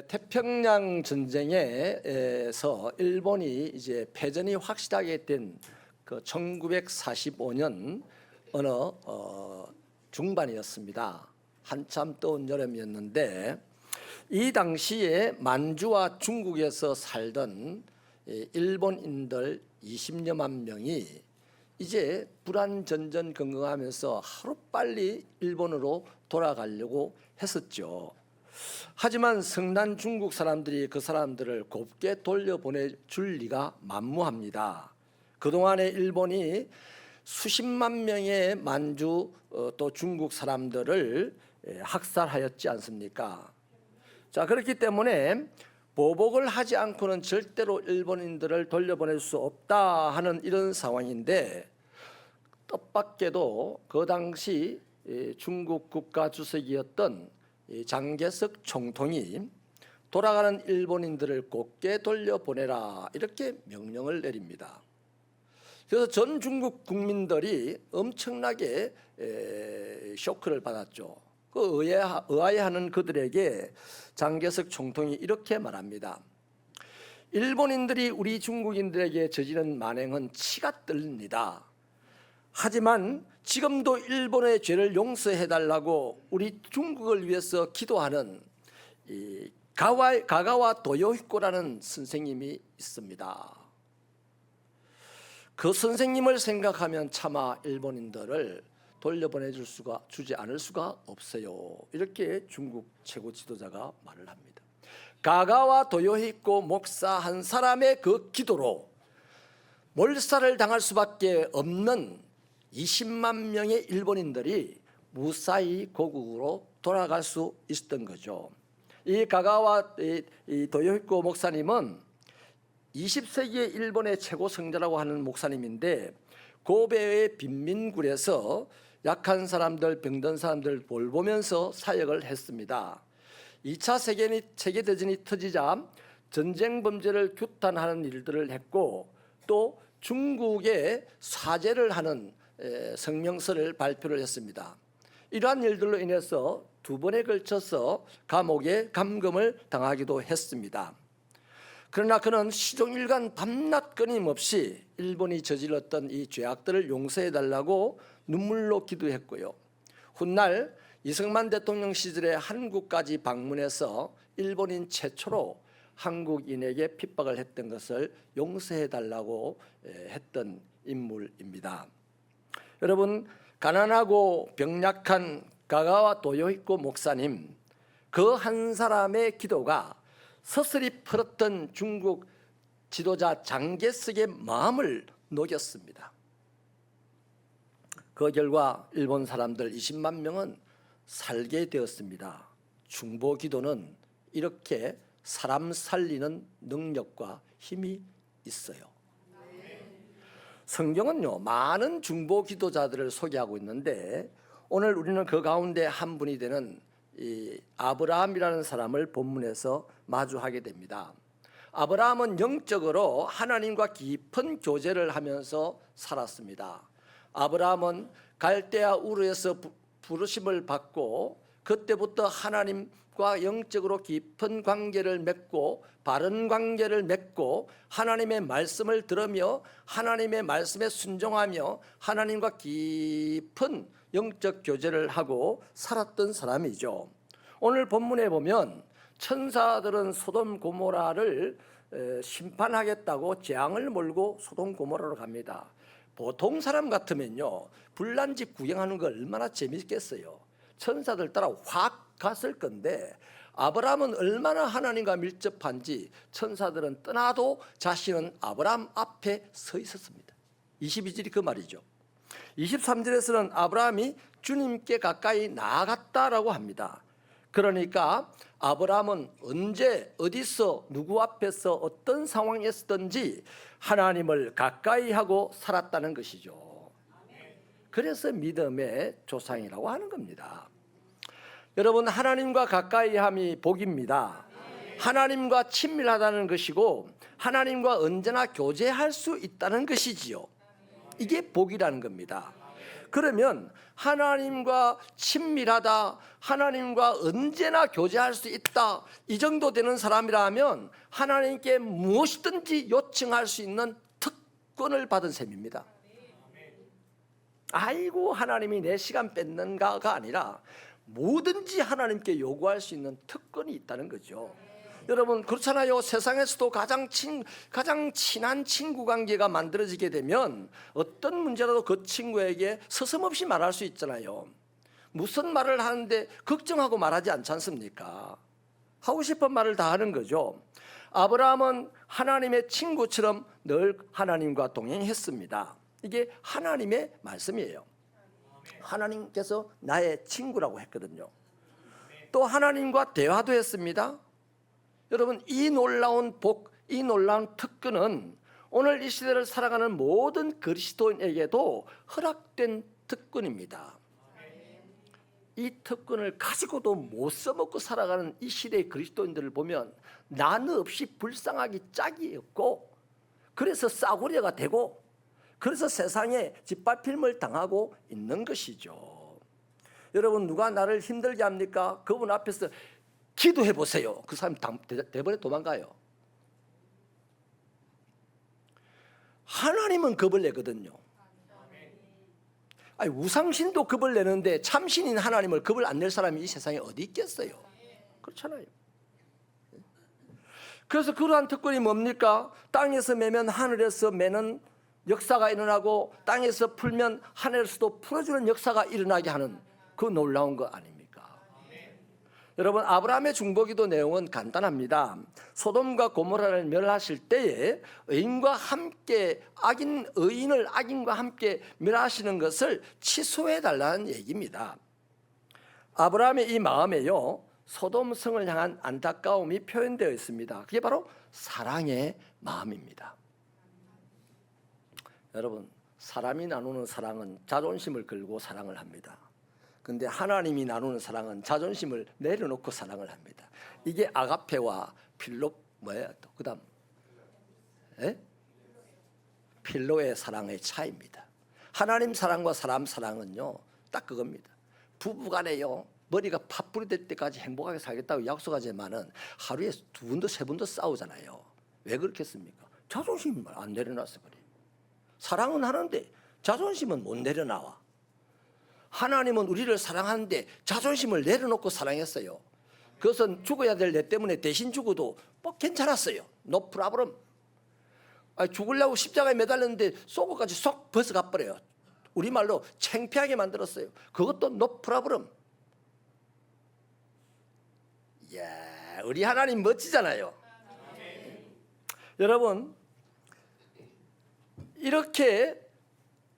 태평양 전쟁에서 일본이 이제 패전이 확실하게 된 그 1945년 어느 중반이었습니다. 한참 더운 여름이었는데 이 당시에 만주와 중국에서 살던 일본인들 20여만 명이 이제 불안전전긍긍하면서 하루빨리 일본으로 돌아가려고 했었죠. 하지만 성난 중국 사람들이 그 사람들을 곱게 돌려보내줄 리가 만무합니다. 그동안에 일본이 수십만 명의 만주 또 중국 사람들을 학살하였지 않습니까? 자, 그렇기 때문에 보복을 하지 않고는 절대로 일본인들을 돌려보낼 수 없다 하는 이런 상황인데, 뜻밖에도 그 당시 중국 국가 주석이었던 장개석 총통이 돌아가는 일본인들을 곱게 돌려보내라 이렇게 명령을 내립니다. 그래서 전 중국 국민들이 엄청나게 쇼크를 받았죠. 그 의아해하는 그들에게 장개석 총통이 이렇게 말합니다. 일본인들이 우리 중국인들에게 저지른 만행은 치가 떨립니다. 하지만 지금도 일본의 죄를 용서해달라고 우리 중국을 위해서 기도하는 이 가가와 도요히코라는 선생님이 있습니다. 그 선생님을 생각하면 차마 일본인들을 주지 않을 수가 없어요. 이렇게 중국 최고 지도자가 말을 합니다. 가가와 도요히코 목사 한 사람의 그 기도로 몰살을 당할 수밖에 없는 20만 명의 일본인들이 무사히 고국으로 돌아갈 수 있었던 거죠. 이 가가와 이 도요히코 목사님은 20세기의 일본의 최고 성자라고 하는 목사님인데, 고베의 빈민굴에서 약한 사람들, 병든 사람들 돌보면서 사역을 했습니다. 2차 세계대전이 터지자 전쟁 범죄를 규탄하는 일들을 했고, 또 중국에 사죄를 하는 성명서를 발표를 했습니다. 이러한 일들로 인해서 2번에 걸쳐서 감옥에 감금을 당하기도 했습니다. 그러나 그는 시종일관 밤낮 끊임없이 일본이 저질렀던 이 죄악들을 용서해달라고 눈물로 기도했고요. 훗날 이승만 대통령 시절에 한국까지 방문해서 일본인 최초로 한국인에게 핍박을 했던 것을 용서해달라고 했던 인물입니다. 여러분, 가난하고 병약한 가가와 도요히코 목사님, 그 한 사람의 기도가 서슬이 풀었던 중국 지도자 장개석의 마음을 녹였습니다. 그 결과 일본 사람들 20만 명은 살게 되었습니다. 중보 기도는 이렇게 사람 살리는 능력과 힘이 있어요. 성경은요, 많은 중보 기도자들을 소개하고 있는데, 오늘 우리는 그 가운데 한 분이 되는 이 아브라함이라는 사람을 본문에서 마주하게 됩니다. 아브라함은 영적으로 하나님과 깊은 교제를 하면서 살았습니다. 아브라함은 갈대아 우르에서 부르심을 받고 그때부터 하나님과 영적으로 깊은 관계를 맺고 바른 관계를 맺고 하나님의 말씀을 들으며 하나님의 말씀에 순종하며 하나님과 깊은 영적 교제를 하고 살았던 사람이죠. 오늘 본문에 보면 천사들은 소돔 고모라를 심판하겠다고 재앙을 몰고 소돔 고모라로 갑니다. 보통 사람 같으면요, 불난 집 구경하는 거 얼마나 재밌겠어요. 천사들 따라 확 갔을 건데, 아브라함은 얼마나 하나님과 밀접한지 천사들은 떠나도 자신은 아브라함 앞에 서 있었습니다. 22절이 그 말이죠. 23절에서는 아브라함이 주님께 가까이 나아갔다라고 합니다. 그러니까 아브라함은 언제 어디서 누구 앞에서 어떤 상황이었든지 하나님을 가까이 하고 살았다는 것이죠. 그래서 믿음의 조상이라고 하는 겁니다. 여러분, 하나님과 가까이함이 복입니다. 하나님과 친밀하다는 것이고 하나님과 언제나 교제할 수 있다는 것이지요. 이게 복이라는 겁니다. 그러면 하나님과 친밀하다, 하나님과 언제나 교제할 수 있다, 이 정도 되는 사람이라면 하나님께 무엇이든지 요청할 수 있는 특권을 받은 셈입니다. 아이고 하나님이 내 시간 뺏는가가 아니라 뭐든지 하나님께 요구할 수 있는 특권이 있다는 거죠. 여러분 그렇잖아요. 세상에서도 가장 친한 친구 관계가 만들어지게 되면 어떤 문제라도 그 친구에게 서슴없이 말할 수 있잖아요. 무슨 말을 하는데 걱정하고 말하지 않지 않습니까? 하고 싶은 말을 다 하는 거죠. 아브라함은 하나님의 친구처럼 늘 하나님과 동행했습니다. 이게 하나님의 말씀이에요. 하나님께서 나의 친구라고 했거든요. 또 하나님과 대화도 했습니다. 여러분 이 놀라운 복, 이 놀라운 특권은 오늘 이 시대를 살아가는 모든 그리스도인에게도 허락된 특권입니다. 이 특권을 가지고도 못 써먹고 살아가는 이 시대의 그리스도인들을 보면 나는 없이 불쌍하기 짝이 없고, 그래서 싸구려가 되고, 그래서 세상에 짓밟힘을 당하고 있는 것이죠. 여러분 누가 나를 힘들게 합니까? 그분 앞에서 기도해 보세요. 그 사람 대번에 도망가요. 하나님은 겁을 내거든요. 아니, 우상신도 겁을 내는데 참신인 하나님을 겁을 안 낼 사람이 이 세상에 어디 있겠어요? 그렇잖아요. 그래서 그러한 특권이 뭡니까? 땅에서 매면 하늘에서 매는 역사가 일어나고, 땅에서 풀면 하늘에서도 풀어주는 역사가 일어나게 하는 그 놀라운 거 아닙니까? 여러분 아브라함의 중보기도 내용은 간단합니다. 소돔과 고모라를 멸하실 때에 의인과 함께 의인을 악인과 함께 멸하시는 것을 취소해 달라는 얘기입니다. 아브라함의 이 마음에요, 소돔 성을 향한 안타까움이 표현되어 있습니다. 그게 바로 사랑의 마음입니다. 여러분 사람이 나누는 사랑은 자존심을 걸고 사랑을 합니다. 근데 하나님이 나누는 사랑은 자존심을 내려놓고 사랑을 합니다. 이게 아가페와 그다음 필로의 사랑의 차이입니다. 하나님 사랑과 사람 사랑은요 딱 그겁니다. 부부간에요 머리가 팥불이 될 때까지 행복하게 살겠다고 약속하지만은 하루에 2번도 3번도 싸우잖아요. 왜 그렇겠습니까? 자존심을 안 내려놔서 그래요. 사랑은 하는데 자존심은 못 내려놔와. 하나님은 우리를 사랑하는데 자존심을 내려놓고 사랑했어요. 그것은 죽어야 될 내 때문에 대신 죽어도 뭐 괜찮았어요. No problem. 죽으려고 십자가에 매달렸는데 속옷까지 쏙 벗어가 버려요. 우리말로 창피하게 만들었어요. 그것도 no problem. 이야, 우리 하나님 멋지잖아요. 여러분 이렇게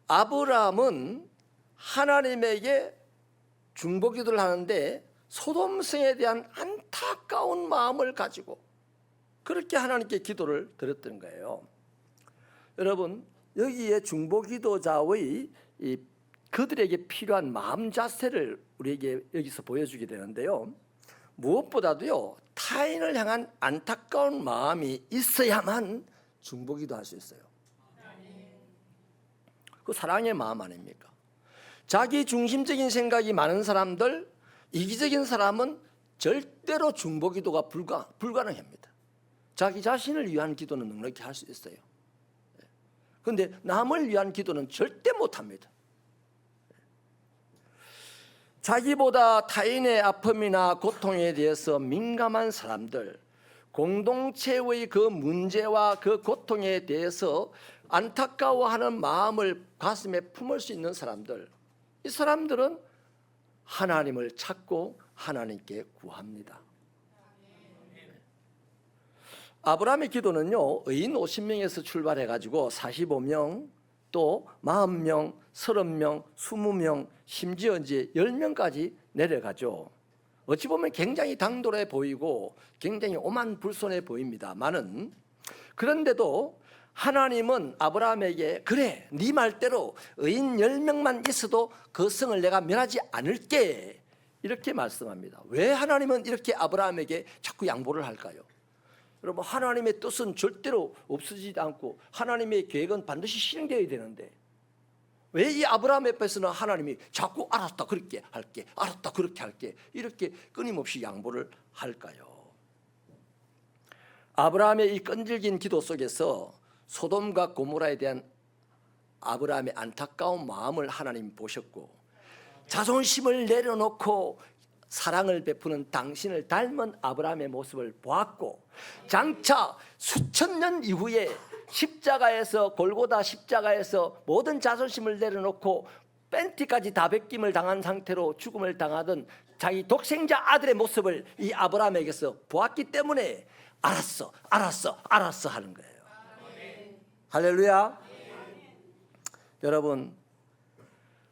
아브라함은 하나님에게 중보기도를 하는데 소돔성에 대한 안타까운 마음을 가지고 그렇게 하나님께 기도를 드렸던 거예요. 여러분 여기에 중보기도자의 그들에게 필요한 마음 자세를 우리에게 여기서 보여주게 되는데요, 무엇보다도요 타인을 향한 안타까운 마음이 있어야만 중보기도할 수 있어요. 그 사랑의 마음 아닙니까? 자기 중심적인 생각이 많은 사람들, 이기적인 사람은 절대로 중보기도가 불가능합니다. 자기 자신을 위한 기도는 넉넉히 할 수 있어요. 그런데 남을 위한 기도는 절대 못합니다. 자기보다 타인의 아픔이나 고통에 대해서 민감한 사람들, 공동체의 그 문제와 그 고통에 대해서 안타까워하는 마음을 가슴에 품을 수 있는 사람들, 이 사람들은 하나님을 찾고 하나님께 구합니다. 아브라함의 기도는요 의인 50명에서 출발해가지고 45명, 또 40명, 30명, 20명, 심지어 이제 10명까지 내려가죠. 어찌 보면 굉장히 당돌해 보이고 굉장히 오만불손해 보입니다만은, 그런데도 하나님은 아브라함에게 그래 네 말대로 의인 10명만 있어도 그 성을 내가 멸하지 않을게 이렇게 말씀합니다. 왜 하나님은 이렇게 아브라함에게 자꾸 양보를 할까요? 여러분 하나님의 뜻은 절대로 없어지지 않고 하나님의 계획은 반드시 실행되어야 되는데 왜 이 아브라함 앞에서는 하나님이 자꾸 알았다 그렇게 할게, 알았다 그렇게 할게 이렇게 끊임없이 양보를 할까요? 아브라함의 이 끈질긴 기도 속에서 소돔과 고모라에 대한 아브라함의 안타까운 마음을 하나님 보셨고, 자존심을 내려놓고 사랑을 베푸는 당신을 닮은 아브라함의 모습을 보았고, 장차 수천 년 이후에 십자가에서, 골고다 십자가에서 모든 자존심을 내려놓고 팬티까지 다 벗김을 당한 상태로 죽음을 당하던 자기 독생자 아들의 모습을 이 아브라함에게서 보았기 때문에 알았어 하는 거예요. 할렐루야. 여러분,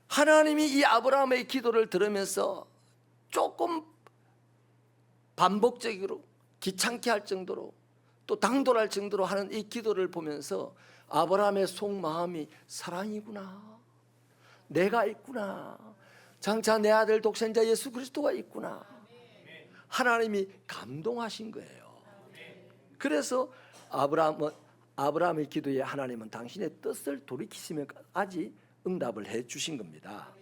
하나님이 이 아브라함의 기도를 들으면서 조금 반복적으로 귀찮게 할 정도로 또 당돌할 정도로 하는 이 기도를 보면서 아브라함의 속마음이 사랑이구나, 내가 있구나, 장차 내 아들 독생자 예수 그리스도가 있구나, 하나님이 감동하신 거예요. 그래서 아브라함의 기도에 하나님은 당신의 뜻을 돌이키시면까지 응답을 해 주신 겁니다.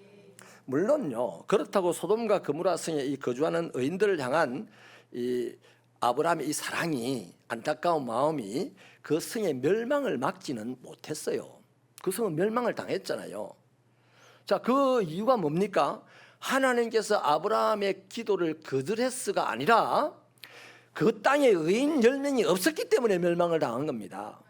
물론요, 그렇다고 소돔과 그모라 성에 거주하는 의인들을 향한 이 아브라함의 이 사랑이, 안타까운 마음이 그 성의 멸망을 막지는 못했어요. 그 성은 멸망을 당했잖아요. 자, 그 이유가 뭡니까? 하나님께서 아브라함의 기도를 거절했어가 아니라 그 땅에 의인 10명이 없었기 때문에 멸망을 당한 겁니다.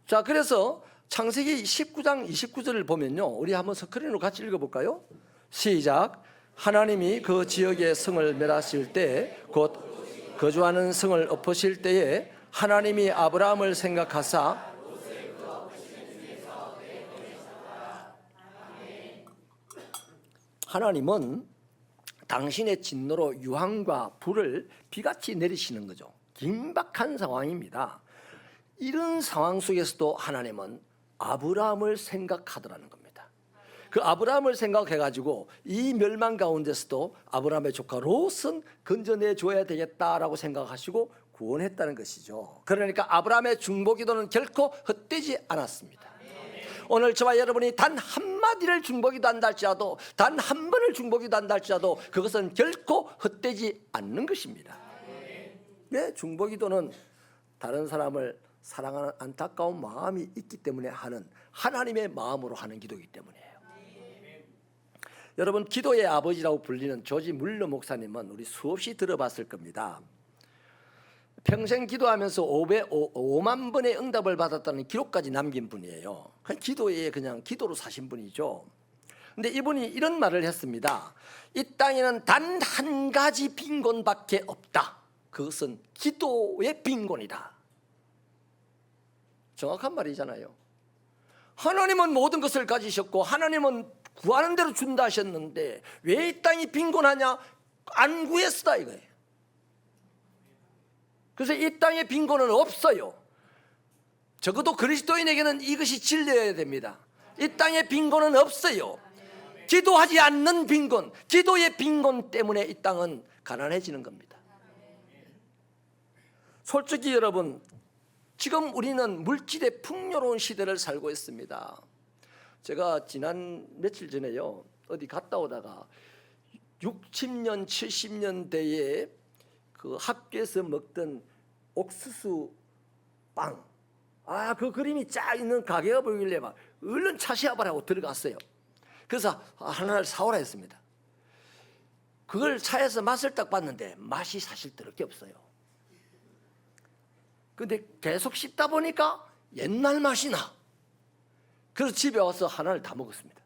자, 그래서 창세기 19장 29절을 보면요, 우리 한번 스크린으로 같이 읽어볼까요? 시작. 하나님이 그 지역의 성을 멸하실 때, 곧 거주하는 성을 엎으실 때에 하나님이 아브라함을 생각하사 하나님은 당신의 진노로 유황과 불을 비같이 내리시는 거죠. 긴박한 상황입니다. 이런 상황 속에서도 하나님은 아브라함을 생각하더라는 겁니다. 그 아브라함을 생각해가지고 이 멸망 가운데서도 아브라함의 조카 롯은 건져내 줘야 되겠다라고 생각하시고 구원했다는 것이죠. 그러니까 아브라함의 중보기도는 결코 헛되지 않았습니다. 오늘 저와 여러분이 단 한마디를 중보기도 한다 할지라도, 단 한 번을 중보기도 한다 할지라도 그것은 결코 헛되지 않는 것입니다. 네, 중보기도는 다른 사람을 사랑하는 안타까운 마음이 있기 때문에 하는, 하나님의 마음으로 하는 기도이기 때문이에요. 여러분, 기도의 아버지라고 불리는 조지 물러 목사님은 우리 수없이 들어봤을 겁니다. 평생 기도하면서 5만 번의 응답을 받았다는 기록까지 남긴 분이에요. 기도에 그냥 기도로 사신 분이죠. 근데 이분이 이런 말을 했습니다. 이 땅에는 단 한 가지 빈곤밖에 없다. 그것은 기도의 빈곤이다. 정확한 말이잖아요. 하나님은 모든 것을 가지셨고 하나님은 구하는 대로 준다 하셨는데 왜 이 땅이 빈곤하냐? 안 구했다 이거예요. 그래서 이 땅에 빈곤은 없어요. 적어도 그리스도인에게는 이것이 진리여야 됩니다. 이 땅에 빈곤은 없어요. 기도하지 않는 빈곤, 기도의 빈곤 때문에 이 땅은 가난해지는 겁니다. 솔직히 여러분, 지금 우리는 물질의 풍요로운 시대를 살고 있습니다. 제가 지난 며칠 전에요, 어디 갔다 오다가 60년, 70년대에 그 학교에서 먹던 옥수수 빵, 그 그림이 쫙 있는 가게가 보이길래 막 얼른 차 시합을 하고 들어갔어요. 그래서 하나를 사오라 했습니다. 그걸 차에서 맛을 딱 봤는데 맛이 사실 더럽게 없어요. 근데 계속 씹다 보니까 옛날 맛이 나. 그래서 집에 와서 하나를 다 먹었습니다.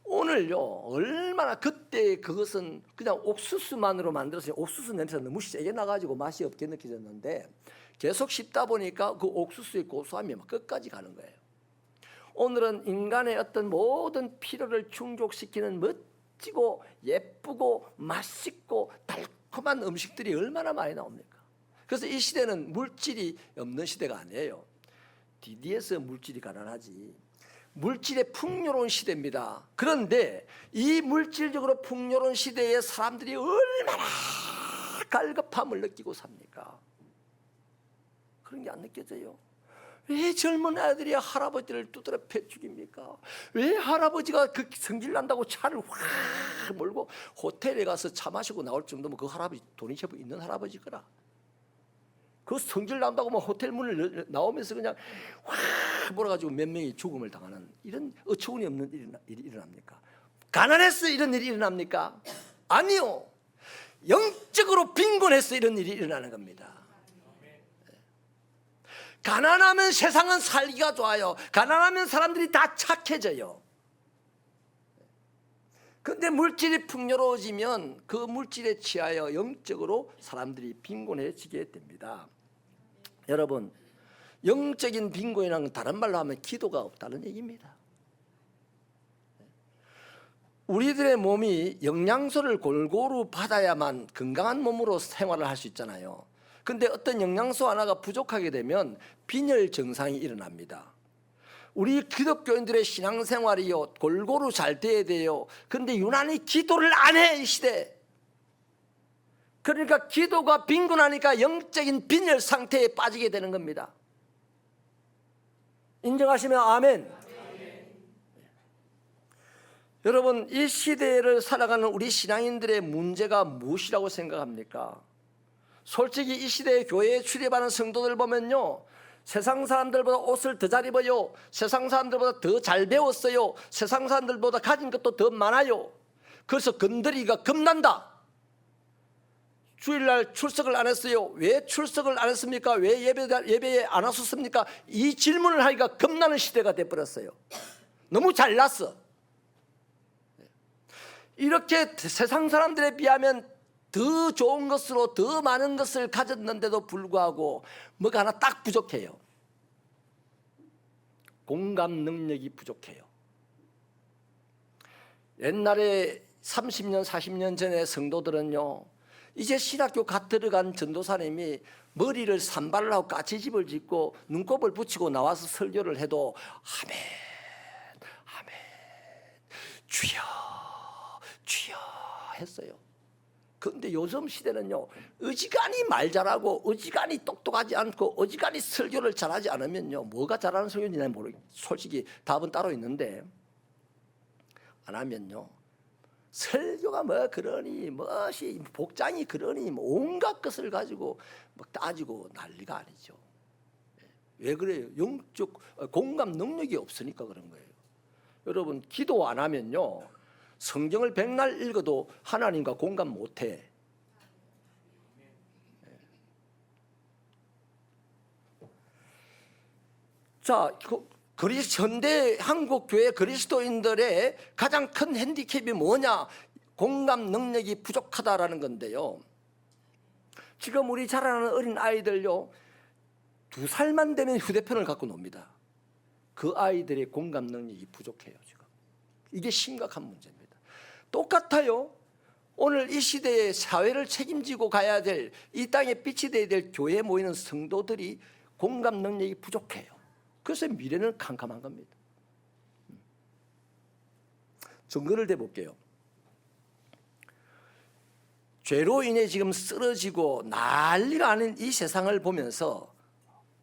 오늘요, 얼마나 그때 그것은 그냥 옥수수만으로 만들었어요. 옥수수 냄새가 너무 세게 나가지고 맛이 없게 느껴졌는데 계속 씹다 보니까 그 옥수수의 고소함이 막 끝까지 가는 거예요. 오늘은 인간의 어떤 모든 필요를 충족시키는 멋지고 예쁘고 맛있고 달콤한 음식들이 얼마나 많이 나옵니까? 그래서 이 시대는 물질이 없는 시대가 아니에요. DD에서 물질이 가난하지. 물질의 풍요로운 시대입니다. 그런데 이 물질적으로 풍요로운 시대에 사람들이 얼마나 갈급함을 느끼고 삽니까? 그런 게 안 느껴져요. 왜 젊은 아이들이 할아버지를 두드려 패 죽입니까? 왜 할아버지가 그 성질 난다고 차를 확 몰고 호텔에 가서 차 마시고 나올 정도면 그 할아버지 돈이 제법 있는 할아버지거라. 그 성질 난다고 막 호텔 문을 나오면서 그냥 확 몰아가지고 몇 명이 죽음을 당하는 이런 어처구니 없는 일이 일어납니까? 가난해서 이런 일이 일어납니까? 아니요. 영적으로 빈곤해서 이런 일이 일어나는 겁니다. 가난하면 세상은 살기가 좋아요. 가난하면 사람들이 다 착해져요. 그런데 물질이 풍요로워지면 그 물질에 취하여 영적으로 사람들이 빈곤해지게 됩니다. 여러분, 영적인 빈곤이라는 건 다른 말로 하면 기도가 없다는 얘기입니다. 우리들의 몸이 영양소를 골고루 받아야만 건강한 몸으로 생활을 할 수 있잖아요. 그런데 어떤 영양소 하나가 부족하게 되면 빈혈 증상이 일어납니다. 우리 기독교인들의 신앙생활이요 골고루 잘 돼야 돼요. 그런데 유난히 기도를 안 해, 이 시대. 그러니까 기도가 빈곤하니까 영적인 빈혈 상태에 빠지게 되는 겁니다. 인정하시면 아멘. 여러분, 이 시대를 살아가는 우리 신앙인들의 문제가 무엇이라고 생각합니까? 솔직히 이 시대에 교회에 출입하는 성도들 보면요, 세상 사람들보다 옷을 더 잘 입어요. 세상 사람들보다 더 잘 배웠어요. 세상 사람들보다 가진 것도 더 많아요. 그래서 건드리기가 겁난다. 주일날 출석을 안 했어요. 왜 출석을 안 했습니까? 왜 예배에 안 왔었습니까? 이 질문을 하기가 겁나는 시대가 돼버렸어요. 너무 잘났어. 이렇게 세상 사람들에 비하면 더 좋은 것으로 더 많은 것을 가졌는데도 불구하고 뭐가 하나 딱 부족해요. 공감 능력이 부족해요. 옛날에 30년 40년 전에 성도들은요, 이제 신학교 갓 들어간 전도사님이 머리를 산발을 하고 까치집을 짓고 눈곱을 붙이고 나와서 설교를 해도 아멘 아멘 주여 주여 했어요. 그런데 요즘 시대는요, 어지간히 말 잘하고 어지간히 똑똑하지 않고 어지간히 설교를 잘하지 않으면요, 뭐가 잘하는 설교인지 난 모르겠어요. 솔직히 답은 따로 있는데, 안 하면요, 설교가 뭐 그러니 무엇이 복장이 그러니 뭐 온갖 것을 가지고 막 따지고 난리가 아니죠. 왜 그래요? 영적 공감 능력이 없으니까 그런 거예요. 여러분, 기도 안 하면요, 성경을 백날 읽어도 하나님과 공감 못해. 자, 현대 한국 교회 그리스도인들의 가장 큰 핸디캡이 뭐냐? 공감 능력이 부족하다라는 건데요. 지금 우리 자라나는 어린 아이들요, 2살만 되면 휴대폰을 갖고 놉니다. 그 아이들의 공감 능력이 부족해요, 지금. 이게 심각한 문제입니다. 똑같아요. 오늘 이 시대에 사회를 책임지고 가야 될, 이 땅에 빛이 되어야 될 교회에 모이는 성도들이 공감 능력이 부족해요. 그래서 미래는 캄캄한 겁니다. 증거를 대볼게요. 죄로 인해 지금 쓰러지고 난리가 아닌 이 세상을 보면서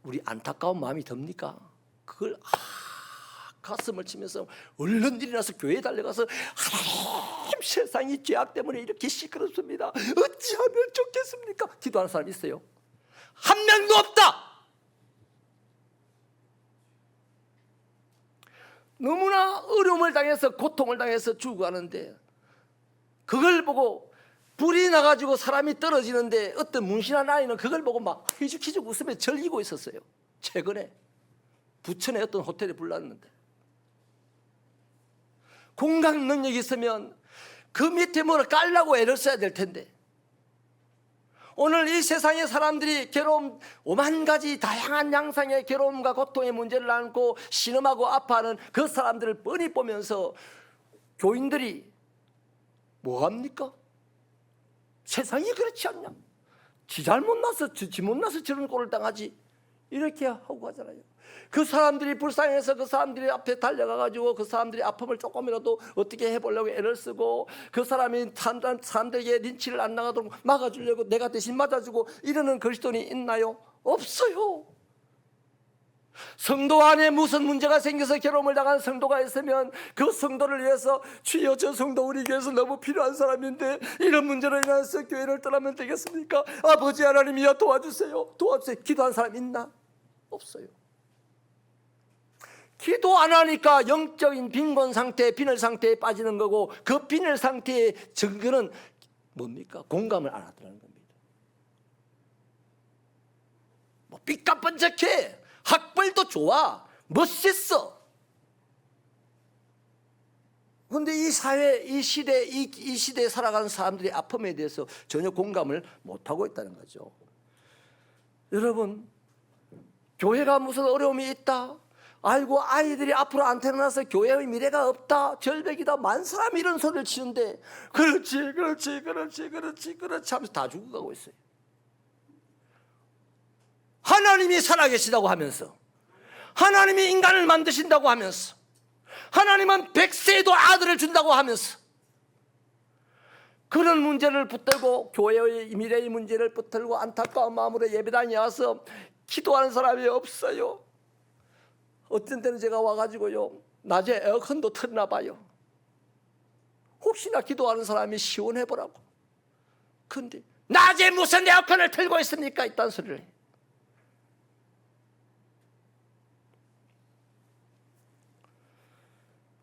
우리 안타까운 마음이 듭니까? 그걸 가슴을 치면서 얼른 일어나서 교회에 달려가서 하나님, 세상이 죄악 때문에 이렇게 시끄럽습니다. 어찌하면 좋겠습니까? 기도하는 사람 있어요? 한 명도 없다. 너무나 어려움을 당해서 고통을 당해서 죽어가는데 그걸 보고 불이 나가지고 사람이 떨어지는데 어떤 문신한 아이는 그걸 보고 막 희죽희죽 웃으며 즐기고 있었어요. 최근에 부천의 어떤 호텔에 불났는데, 공감 능력이 있으면 그 밑에 뭐를 깔라고 애를 써야 될 텐데, 오늘 이 세상의 사람들이 괴로움, 오만 가지 다양한 양상의 괴로움과 고통의 문제를 안고 신음하고 아파하는 그 사람들을 뻔히 보면서 교인들이 뭐합니까? 세상이 그렇지 않냐? 지 잘못 나서 지 못나서 저런 꼴을 당하지, 이렇게 하고 가잖아요. 그 사람들이 불쌍해서 그 사람들이 앞에 달려가가지고 그 사람들이 아픔을 조금이라도 어떻게 해보려고 애를 쓰고, 그 사람이 사람들에게 린치를 안 나가도록 막아주려고 내가 대신 맞아주고 이러는 그리스도인이 있나요? 없어요. 성도 안에 무슨 문제가 생겨서 괴로움을 당한 성도가 있으면 그 성도를 위해서 주여 저 성도 우리 교회에서 너무 필요한 사람인데 이런 문제로 인해서 교회를 떠나면 되겠습니까? 아버지 하나님이여 도와주세요. 도와주세요. 기도한 사람 있나? 없어요. 기도 안 하니까 영적인 빈곤 상태, 빈혈 상태에 빠지는 거고 그 빈혈 상태의 증거는 뭡니까? 공감을 안 하더라는 겁니다. 뭐 삐까뻔쩍해. 학벌도 좋아. 멋있어. 그런데 이 사회, 이 시대에 살아가는 사람들의 아픔에 대해서 전혀 공감을 못하고 있다는 거죠. 여러분, 교회가 무슨 어려움이 있다? 아이고 아이들이 앞으로 안 태어나서 교회의 미래가 없다, 절벽이다, 많은 사람이 이런 소리를 치는데 그렇지 하면서 다 죽어가고 있어요. 하나님이 살아계시다고 하면서, 하나님이 인간을 만드신다고 하면서, 하나님은 100세에도 아들을 준다고 하면서 그런 문제를 붙들고 교회의 미래의 문제를 붙들고 안타까운 마음으로 예배당에 와서 기도하는 사람이 없어요. 어떤 때는 제가 와가지고요, 낮에 에어컨도 틀나 봐요. 혹시나 기도하는 사람이 시원해 보라고. 근데 낮에 무슨 에어컨을 틀고 있습니까? 이딴 소리를 해요.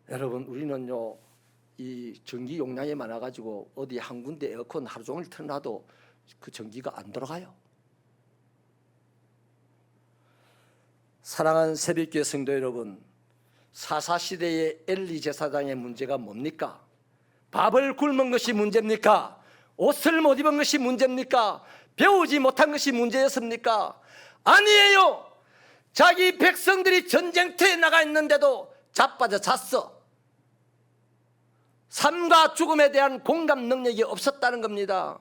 여러분, 우리는요 이 전기 용량이 많아가지고 어디 한 군데 에어컨 하루 종일 틀어놔도 그 전기가 안 돌아가요. 사랑하는 새벽교회 성도 여러분, 사사시대의 엘리 제사장의 문제가 뭡니까? 밥을 굶은 것이 문제입니까? 옷을 못 입은 것이 문제입니까? 배우지 못한 것이 문제였습니까? 아니에요. 자기 백성들이 전쟁터에 나가 있는데도 자빠져 잤어. 삶과 죽음에 대한 공감 능력이 없었다는 겁니다.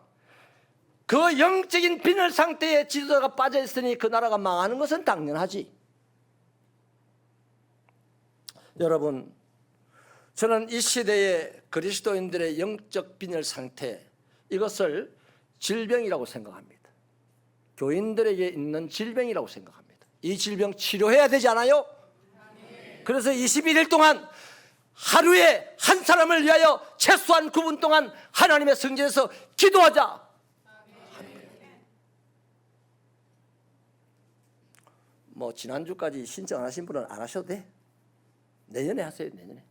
그 영적인 빈혈 상태에 지도자가 빠져 있으니 그 나라가 망하는 것은 당연하지. 여러분, 저는 이 시대의 그리스도인들의 영적 빈혈 상태, 이것을 질병이라고 생각합니다. 교인들에게 있는 질병이라고 생각합니다. 이 질병 치료해야 되지 않아요? 그래서 21일 동안 하루에 한 사람을 위하여 최소한 9분 동안 하나님의 성전에서 기도하자. 뭐 지난주까지 신청 안 하신 분은 안 하셔도 돼. 내년에 하세요. 내년에.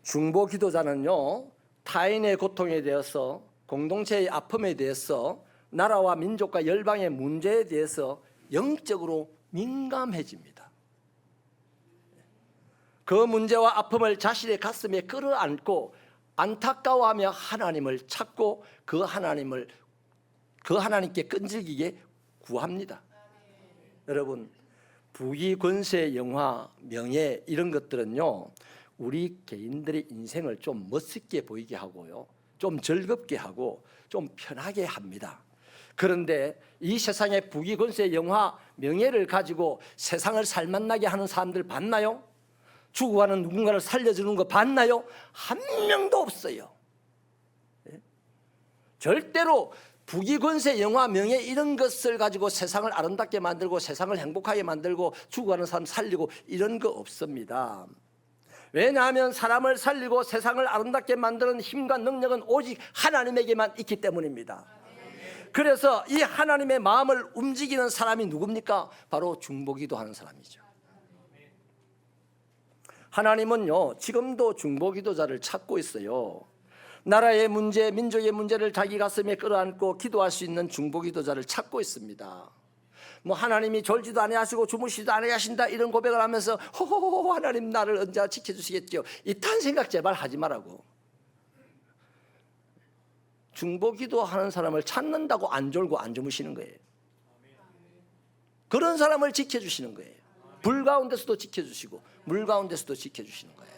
중보 기도자는요, 타인의 고통에 대해서, 공동체의 아픔에 대해서, 나라와 민족과 열방의 문제에 대해서 영적으로 민감해집니다. 그 문제와 아픔을 자신의 가슴에 끌어안고 안타까워하며 하나님을 찾고 그 하나님께 끈질기게 구합니다. 여러분, 부귀, 권세, 영화, 명예 이런 것들은요, 우리 개인들의 인생을 좀 멋있게 보이게 하고요, 좀 즐겁게 하고 좀 편하게 합니다. 그런데 이 세상의 부귀, 권세, 영화, 명예를 가지고 세상을 살맛나게 하는 사람들 봤나요? 죽어가는 누군가를 살려주는 거 봤나요? 한 명도 없어요. 절대로 부귀, 권세, 영화, 명예 이런 것을 가지고 세상을 아름답게 만들고 세상을 행복하게 만들고 죽어가는 사람 살리고 이런 거 없습니다. 왜냐하면 사람을 살리고 세상을 아름답게 만드는 힘과 능력은 오직 하나님에게만 있기 때문입니다. 그래서 이 하나님의 마음을 움직이는 사람이 누굽니까? 바로 중보기도 하는 사람이죠. 하나님은요, 지금도 중보기도자를 찾고 있어요. 나라의 문제, 민족의 문제를 자기 가슴에 끌어안고 기도할 수 있는 중보기도자를 찾고 있습니다. 뭐 하나님이 졸지도 아니하시고 주무시지도 아니하신다 이런 고백을 하면서 호호호 하나님 나를 언제 지켜주시겠죠, 이딴 생각 제발 하지 말라고. 중보기도 하는 사람을 찾는다고 안 졸고 안 주무시는 거예요. 그런 사람을 지켜주시는 거예요. 불 가운데서도 지켜주시고 물 가운데서도 지켜주시는 거예요.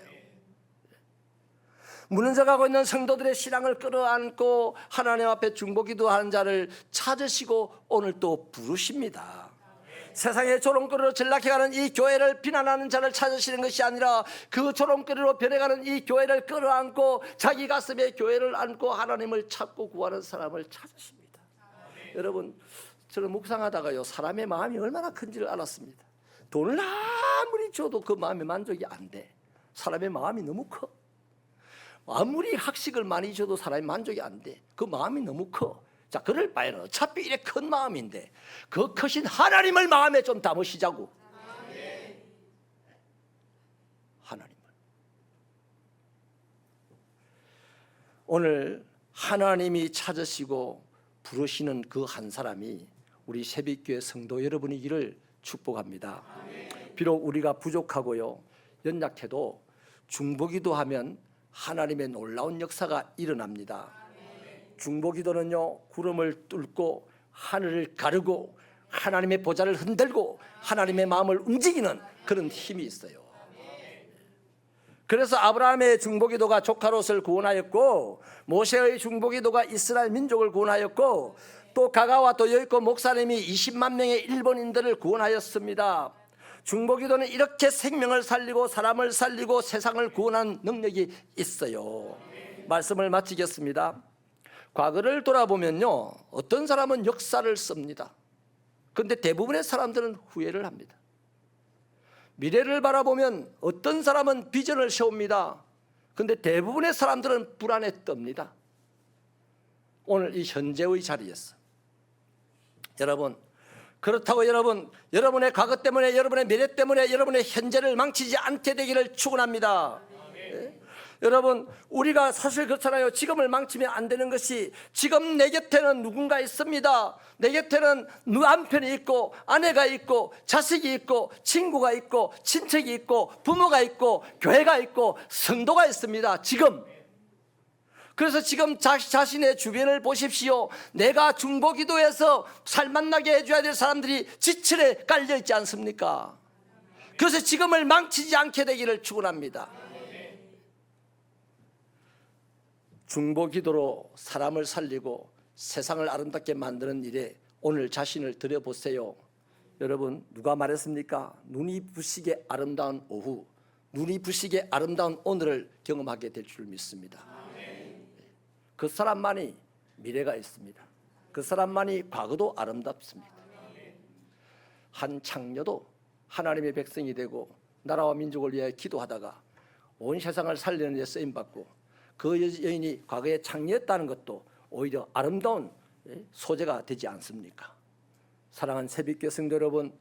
무너져가고 있는 성도들의 신앙을 끌어안고 하나님 앞에 중보기도하는 자를 찾으시고 오늘 또 부르십니다. 세상의 조롱거리로 전락해가는 이 교회를 비난하는 자를 찾으시는 것이 아니라 그 조롱거리로 변해가는 이 교회를 끌어안고 자기 가슴에 교회를 안고 하나님을 찾고 구하는 사람을 찾으십니다. 여러분, 저는 묵상하다가요, 사람의 마음이 얼마나 큰지를 알았습니다. 돈을 아무리 줘도 그 마음에 만족이 안 돼. 사람의 마음이 너무 커. 아무리 학식을 많이 줘도 사람이 만족이 안 돼. 그 마음이 너무 커. 자, 그럴 바에는 어차피 이래 큰 마음인데 그 크신 하나님을 마음에 좀 담으시자고. 하나님을. 오늘 하나님이 찾으시고 부르시는 그 한 사람이 우리 새벽교회 성도 여러분이기를 축복합니다. 비록 우리가 부족하고요, 연약해도 중보기도 하면 하나님의 놀라운 역사가 일어납니다. 중보기도는요, 구름을 뚫고 하늘을 가르고 하나님의 보좌를 흔들고 하나님의 마음을 움직이는 그런 힘이 있어요. 그래서 아브라함의 중보기도가 조카 롯을 구원하였고, 모세의 중보기도가 이스라엘 민족을 구원하였고, 또 가가와 또 여이코 목사님이 20만 명의 일본인들을 구원하였습니다. 중보기도는 이렇게 생명을 살리고 사람을 살리고 세상을 구원하는 능력이 있어요. 말씀을 마치겠습니다. 과거를 돌아보면요, 어떤 사람은 역사를 씁니다. 그런데 대부분의 사람들은 후회를 합니다. 미래를 바라보면 어떤 사람은 비전을 세웁니다. 그런데 대부분의 사람들은 불안에 떱니다. 오늘 이 현재의 자리에서 여러분, 그렇다고 여러분의 과거 때문에, 여러분의 미래 때문에 여러분의 현재를 망치지 않게 되기를 축원합니다. 여러분, 우리가 사실 그렇잖아요. 지금을 망치면 안 되는 것이, 지금 내 곁에는 누군가 있습니다. 내 곁에는 남편이 있고 아내가 있고 자식이 있고 친구가 있고 친척이 있고 부모가 있고 교회가 있고 성도가 있습니다. 지금. 그래서 지금 자신의 주변을 보십시오. 내가 중보기도에서 살만나게 해줘야 될 사람들이 지층에 깔려 있지 않습니까? 그래서 지금을 망치지 않게 되기를 축원합니다. 중보기도로 사람을 살리고 세상을 아름답게 만드는 일에 오늘 자신을 들여보세요. 여러분, 누가 말했습니까? 눈이 부시게 아름다운 오후, 눈이 부시게 아름다운 오늘을 경험하게 될 줄 믿습니다. 그 사람만이 미래가 있습니다. 그 사람만이 과거도 아름답습니다. 한 창녀도 하나님의 백성이 되고 나라와 민족을 위하여 기도하다가 온 세상을 살리는 데 쓰임받고, 그 여인이 과거에 창녀였다는 것도 오히려 아름다운 소재가 되지 않습니까? 사랑하는 새벽교회 성도 여러분,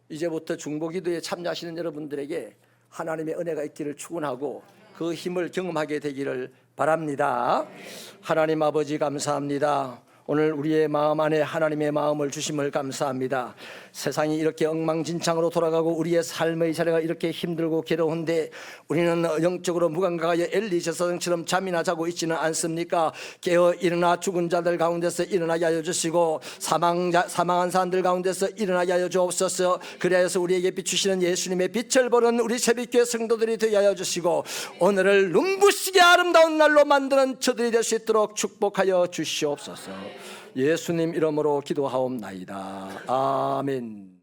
이제부터 중보기도에 참여하시는 여러분들에게 하나님의 은혜가 있기를 축원하고 그 힘을 경험하게 되기를 바랍니다. 하나님 아버지, 감사합니다. 오늘 우리의 마음 안에 하나님의 마음을 주심을 감사합니다. 세상이 이렇게 엉망진창으로 돌아가고 우리의 삶의 자리가 이렇게 힘들고 괴로운데 우리는 영적으로 무감각하여 엘리 제사장처럼 잠이나 자고 있지는 않습니까? 깨어 일어나 죽은 자들 가운데서 일어나게 하여 주시고 사망한 사람들 가운데서 일어나게 하여 주옵소서. 그리하여서 우리에게 비추시는 예수님의 빛을 보는 우리 새벽교회 성도들이 되게 하여 주시고 오늘을 눈부시게 아름다운 날로 만드는 저들이 될 수 있도록 축복하여 주시옵소서. 예수님 이름으로 기도하옵나이다. 아멘.